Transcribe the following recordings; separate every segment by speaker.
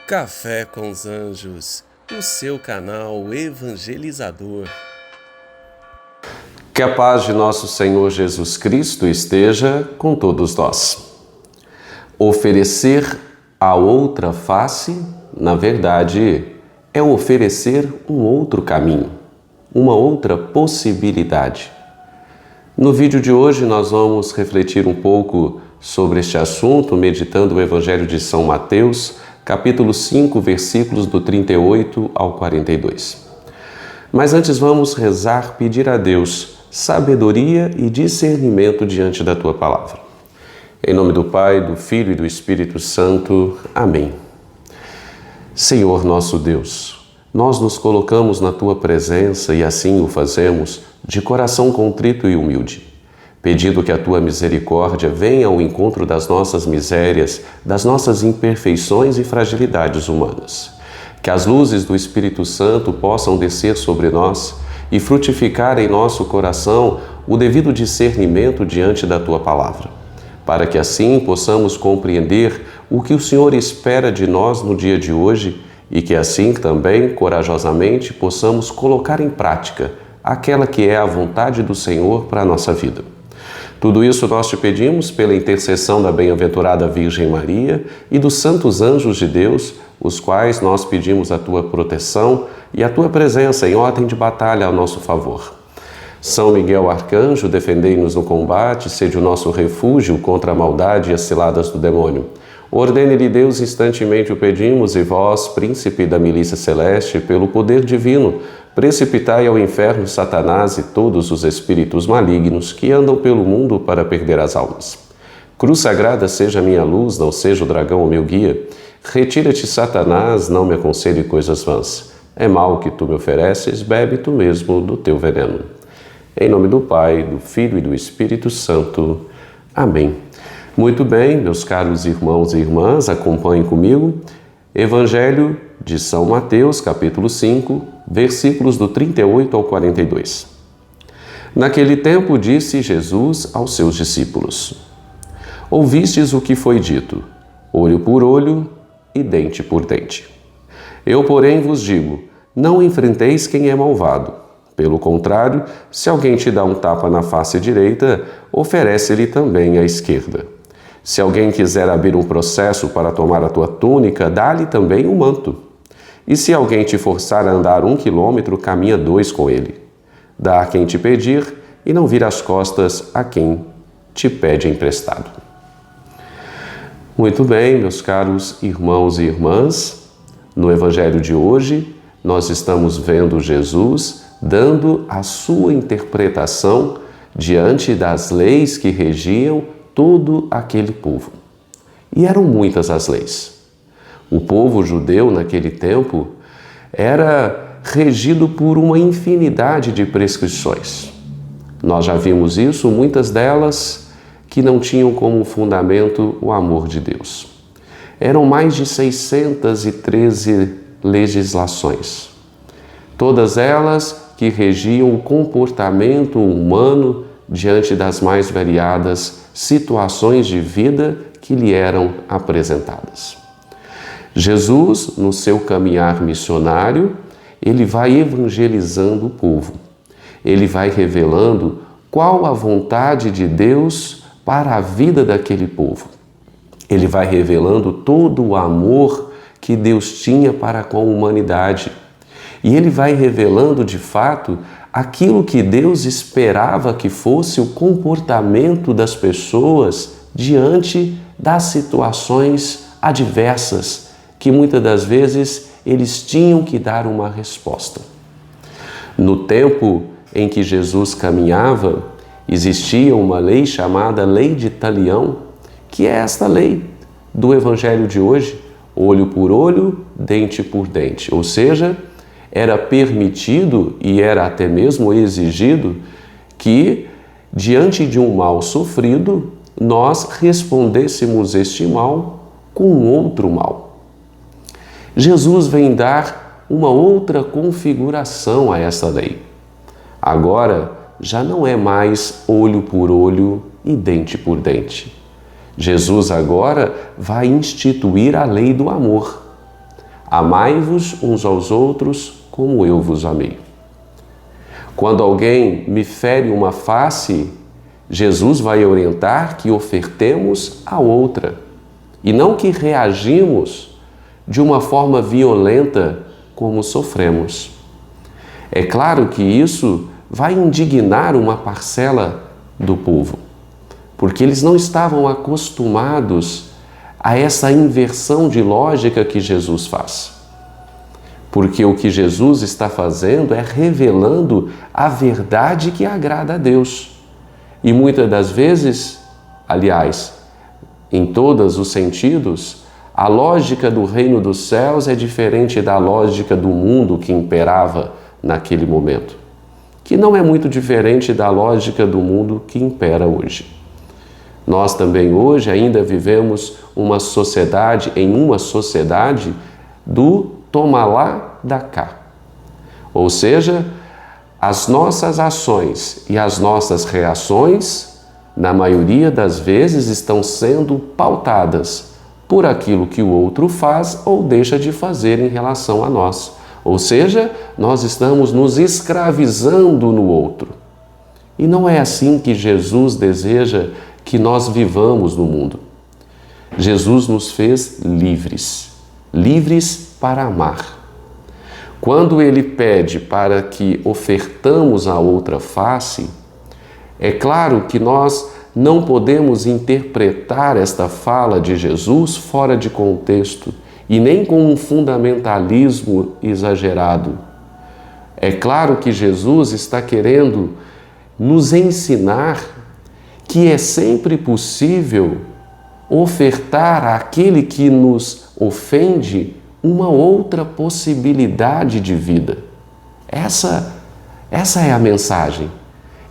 Speaker 1: Café com os Anjos, o seu canal evangelizador.
Speaker 2: Que a paz de nosso Senhor Jesus Cristo esteja com todos nós. Oferecer a outra face, na verdade, é oferecer um outro caminho, uma outra possibilidade. No vídeo de hoje nós vamos refletir um pouco sobre este assunto, meditando o Evangelho de São Mateus, capítulo 5, versículos do 38 ao 42. Mas antes vamos rezar, pedir a Deus sabedoria e discernimento diante da Tua Palavra. Em nome do Pai, do Filho e do Espírito Santo. Amém. Senhor nosso Deus, nós nos colocamos na Tua presença e assim o fazemos de coração contrito e humilde, pedindo que a Tua misericórdia venha ao encontro das nossas misérias, das nossas imperfeições e fragilidades humanas. Que as luzes do Espírito Santo possam descer sobre nós e frutificar em nosso coração o devido discernimento diante da Tua Palavra, para que assim possamos compreender o que o Senhor espera de nós no dia de hoje e que assim também, corajosamente, possamos colocar em prática aquela que é a vontade do Senhor para a nossa vida. Tudo isso nós te pedimos pela intercessão da bem-aventurada Virgem Maria e dos santos anjos de Deus, os quais nós pedimos a Tua proteção e a Tua presença em ordem de batalha ao nosso favor. São Miguel Arcanjo, defendei-nos no combate, sede o nosso refúgio contra a maldade e as ciladas do demônio. Ordene-lhe Deus, instantemente o pedimos, e vós, príncipe da milícia celeste, pelo poder divino, precipitai ao inferno Satanás e todos os espíritos malignos que andam pelo mundo para perder as almas. Cruz sagrada seja a minha luz, não seja o dragão o meu guia. Retira-te, Satanás, não me aconselhe coisas vãs. É mal que tu me ofereces, bebe tu mesmo do teu veneno. Em nome do Pai, do Filho e do Espírito Santo. Amém. Muito bem, meus caros irmãos e irmãs, acompanhem comigo. Evangelho de São Mateus, capítulo 5, versículos do 38 ao 42. Naquele tempo disse Jesus aos seus discípulos: Ouvistes o que foi dito, olho por olho e dente por dente. Eu, porém, vos digo, não enfrenteis quem é malvado. Pelo contrário, se alguém te dá um tapa na face direita, oferece-lhe também a esquerda. Se alguém quiser abrir um processo para tomar a tua túnica, dá-lhe também um manto. E se alguém te forçar a andar 1 quilômetro, caminha 2 com ele. Dá a quem te pedir e não vira as costas a quem te pede emprestado. Muito bem, meus caros irmãos e irmãs, no Evangelho de hoje nós estamos vendo Jesus dando a sua interpretação diante das leis que regiam todo aquele povo. E eram muitas as leis. O povo judeu naquele tempo era regido por uma infinidade de prescrições. Nós já vimos isso, muitas delas que não tinham como fundamento o amor de Deus. Eram mais de 613 legislações. Todas elas que regiam o comportamento humano diante das mais variadas situações de vida que lhe eram apresentadas. Jesus, no seu caminhar missionário, ele vai evangelizando o povo. Ele vai revelando qual a vontade de Deus para a vida daquele povo. Ele vai revelando todo o amor que Deus tinha para com a humanidade. E ele vai revelando, de fato, aquilo que Deus esperava que fosse o comportamento das pessoas diante das situações adversas, que muitas das vezes eles tinham que dar uma resposta. No tempo em que Jesus caminhava, existia uma lei chamada Lei de Talião, que é esta lei do Evangelho de hoje, olho por olho, dente por dente, ou seja, era permitido e era até mesmo exigido que, diante de um mal sofrido, nós respondêssemos este mal com outro mal. Jesus vem dar uma outra configuração a essa lei. Agora, já não é mais olho por olho e dente por dente. Jesus agora vai instituir a lei do amor. Amai-vos uns aos outros como eu vos amei. Quando alguém me fere uma face, Jesus vai orientar que ofertemos a outra e não que reagimos de uma forma violenta como sofremos. É claro que isso vai indignar uma parcela do povo, porque eles não estavam acostumados a essa inversão de lógica que Jesus faz. Porque o que Jesus está fazendo é revelando a verdade que agrada a Deus. E muitas das vezes, aliás, em todos os sentidos, a lógica do reino dos céus é diferente da lógica do mundo que imperava naquele momento, que não é muito diferente da lógica do mundo que impera hoje. Nós também hoje ainda vivemos uma sociedade do toma lá, dá cá. Ou seja, as nossas ações e as nossas reações, na maioria das vezes, estão sendo pautadas por aquilo que o outro faz ou deixa de fazer em relação a nós. Ou seja, nós estamos nos escravizando no outro. E não é assim que Jesus deseja que nós vivamos no mundo. Jesus nos fez livres, livres para amar. Quando Ele pede para que ofertamos a outra face, é claro que nós não podemos interpretar esta fala de Jesus fora de contexto e nem com um fundamentalismo exagerado. É claro que Jesus está querendo nos ensinar que é sempre possível ofertar àquele que nos ofende uma outra possibilidade de vida. Essa é a mensagem.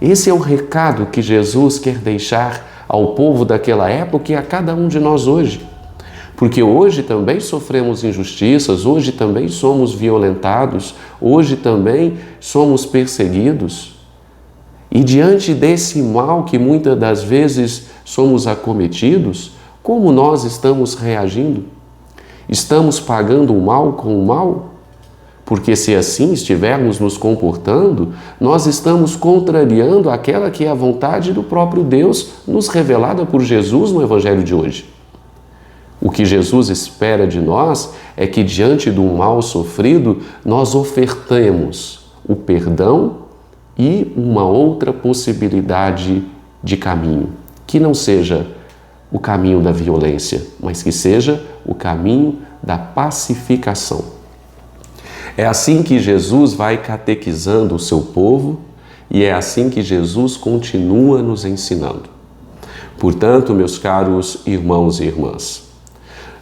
Speaker 2: Esse é o recado que Jesus quer deixar ao povo daquela época e a cada um de nós hoje. Porque hoje também sofremos injustiças, hoje também somos violentados, hoje também somos perseguidos. E diante desse mal que muitas das vezes somos acometidos, como nós estamos reagindo? Estamos pagando o mal com o mal? Porque se assim estivermos nos comportando, nós estamos contrariando aquela que é a vontade do próprio Deus nos revelada por Jesus no Evangelho de hoje. O que Jesus espera de nós é que diante do mal sofrido, nós ofertemos o perdão e uma outra possibilidade de caminho, que não seja o caminho da violência, mas que seja o caminho da pacificação. É assim que Jesus vai catequizando o seu povo e é assim que Jesus continua nos ensinando. Portanto, meus caros irmãos e irmãs,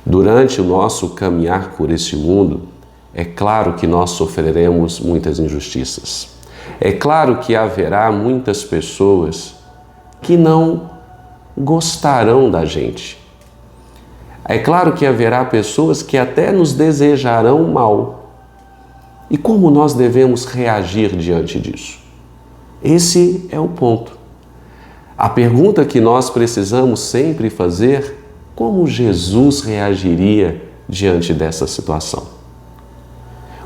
Speaker 2: durante o nosso caminhar por este mundo, é claro que nós sofreremos muitas injustiças. É claro que haverá muitas pessoas que não gostarão da gente. É claro que haverá pessoas que até nos desejarão mal. E como nós devemos reagir diante disso? Esse é o ponto. A pergunta que nós precisamos sempre fazer: como Jesus reagiria diante dessa situação?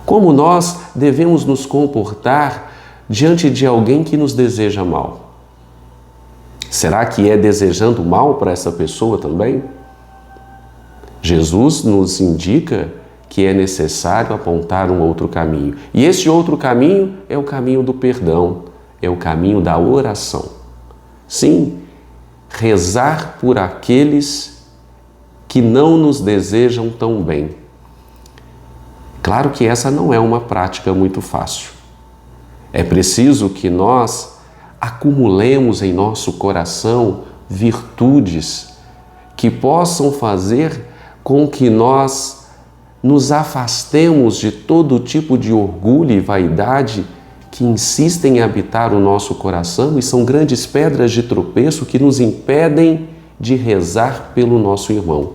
Speaker 2: Como nós devemos nos comportar diante de alguém que nos deseja mal? Será que é desejando mal para essa pessoa também? Jesus nos indica que é necessário apontar um outro caminho. E esse outro caminho é o caminho do perdão, é o caminho da oração. Sim, rezar por aqueles que não nos desejam tão bem. Claro que essa não é uma prática muito fácil. É preciso que nós acumulemos em nosso coração virtudes que possam fazer com que nós nos afastemos de todo tipo de orgulho e vaidade que insistem em habitar o nosso coração e são grandes pedras de tropeço que nos impedem de rezar pelo nosso irmão.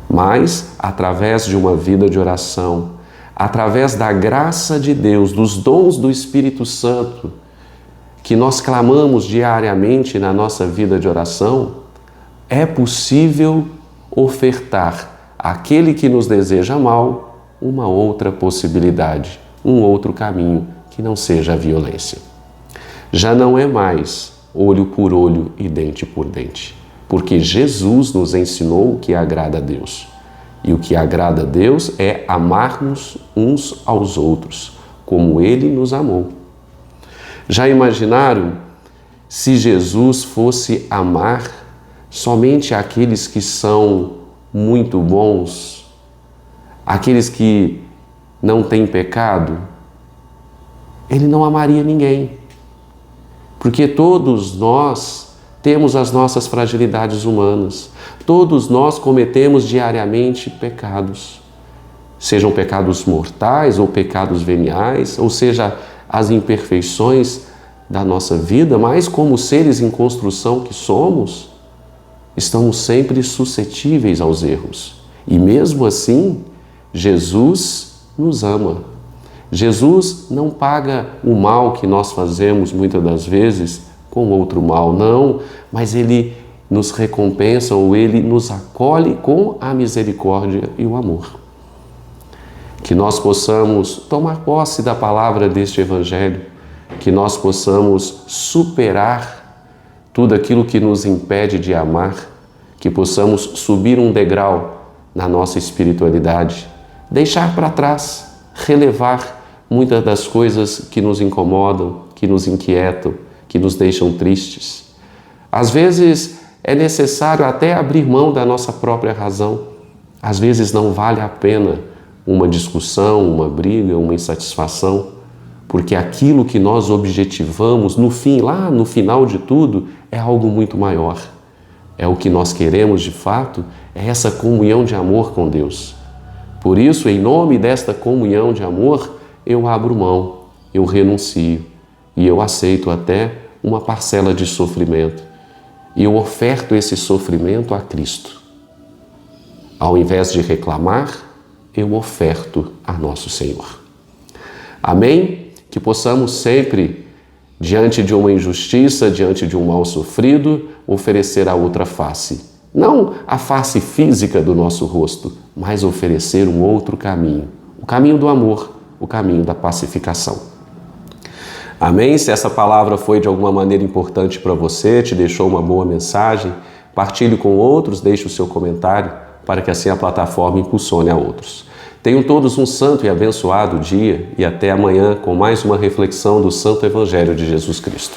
Speaker 2: Mas, através de uma vida de oração, através da graça de Deus, dos dons do Espírito Santo, que nós clamamos diariamente na nossa vida de oração, é possível ofertar àquele que nos deseja mal uma outra possibilidade, um outro caminho que não seja a violência. Já não é mais olho por olho e dente por dente, porque Jesus nos ensinou o que agrada a Deus. E o que agrada a Deus é amarmos uns aos outros, como Ele nos amou. Já imaginaram se Jesus fosse amar somente aqueles que são muito bons, aqueles que não têm pecado? Ele não amaria ninguém, porque todos nós temos as nossas fragilidades humanas, todos nós cometemos diariamente pecados, sejam pecados mortais ou pecados veniais, ou seja, as imperfeições da nossa vida, mas como seres em construção que somos, estamos sempre suscetíveis aos erros. E mesmo assim, Jesus nos ama. Jesus não paga o mal que nós fazemos muitas das vezes com outro mal, não, mas Ele nos recompensa ou Ele nos acolhe com a misericórdia e o amor. Que nós possamos tomar posse da palavra deste Evangelho, que nós possamos superar tudo aquilo que nos impede de amar, que possamos subir um degrau na nossa espiritualidade, deixar para trás, relevar muitas das coisas que nos incomodam, que nos inquietam, que nos deixam tristes. Às vezes é necessário até abrir mão da nossa própria razão. Às vezes não vale a pena uma discussão, uma briga, uma insatisfação, porque aquilo que nós objetivamos no fim, lá no final de tudo, é algo muito maior. É o que nós queremos de fato, é essa comunhão de amor com Deus. Por isso, em nome desta comunhão de amor, eu abro mão, eu renuncio e eu aceito até uma parcela de sofrimento. E eu oferto esse sofrimento a Cristo. Ao invés de reclamar, eu oferto a nosso Senhor. Amém? Que possamos sempre, diante de uma injustiça, diante de um mal sofrido, oferecer a outra face. Não a face física do nosso rosto, mas oferecer um outro caminho. O caminho do amor, o caminho da pacificação. Amém? Se essa palavra foi de alguma maneira importante para você, te deixou uma boa mensagem, partilhe com outros, deixe o seu comentário, para que assim a plataforma impulsione a outros. Tenham todos um santo e abençoado dia e até amanhã com mais uma reflexão do Santo Evangelho de Jesus Cristo.